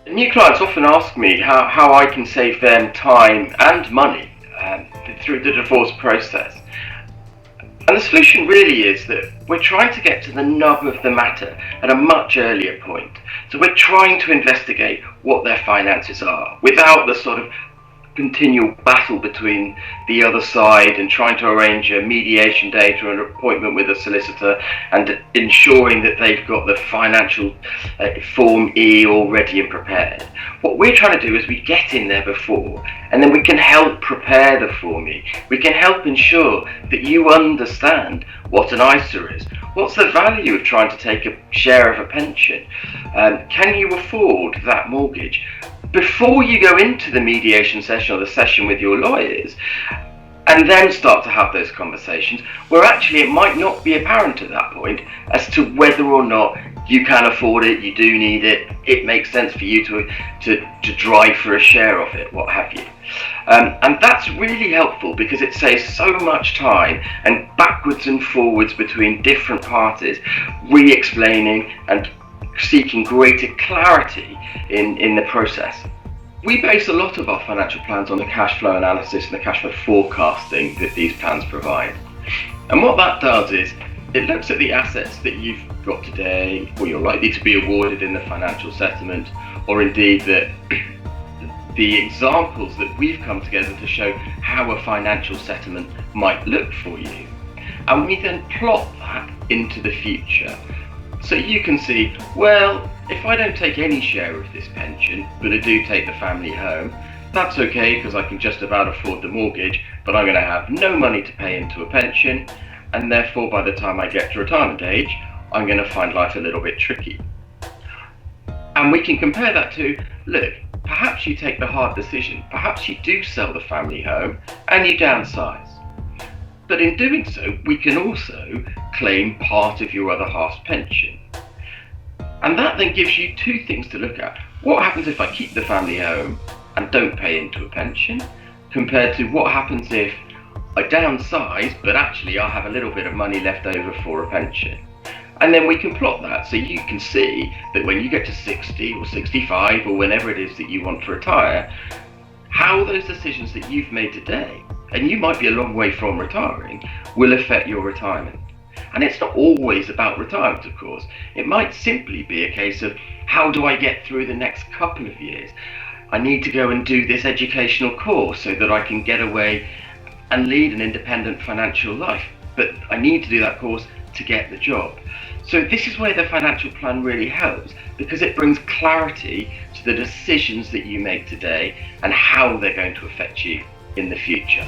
New clients often ask me how I can save them time and money through the divorce process. And the solution really is that we're trying to get to the nub of the matter at a much earlier point. So we're trying to investigate what their finances are without the sort of continual battle between the other side and trying to arrange a mediation date or an appointment with a solicitor and ensuring that they've got the financial Form E all ready and prepared. What we're trying to do is we get in there before, and then we can help prepare the Form E. We can help ensure that you understand what an ISA is. What's the value of trying to take a share of a pension? Can you afford that mortgage? Before you go into the mediation session or the session with your lawyers, and then start to have those conversations, where actually it might not be apparent at that point as to whether or not you can afford it, you do need it, it makes sense for you to drive for a share of it, what have you. And that's really helpful because it saves so much time and backwards and forwards between different parties, re-explaining and seeking greater clarity in the process. We base a lot of our financial plans on the cash flow analysis and the cash flow forecasting that these plans provide. And what that does is it looks at the assets that you've got today or you're likely to be awarded in the financial settlement, or indeed that the examples that we've come together to show how a financial settlement might look for you. And we then plot that into the future. So you can see, well, if I don't take any share of this pension, but I do take the family home, that's okay because I can just about afford the mortgage, but I'm going to have no money to pay into a pension, and therefore by the time I get to retirement age, I'm going to find life a little bit tricky. And we can compare that to, look, perhaps you take the hard decision, perhaps you do sell the family home and you downsize. But in doing so, we can also claim part of your other half's pension. And that then gives you two things to look at. What happens if I keep the family home and don't pay into a pension, compared to what happens if I downsize, but actually I have a little bit of money left over for a pension. And then we can plot that so you can see that when you get to 60 or 65 or whenever it is that you want to retire, how those decisions that you've made today, and you might be a long way from retiring, will affect your retirement. And it's not always about retirement, of course. It might simply be a case of, how do I get through the next couple of years? I need to go and do this educational course so that I can get away and lead an independent financial life. But I need to do that course to get the job. So this is where the financial plan really helps, because it brings clarity to the decisions that you make today and how they're going to affect you in the future.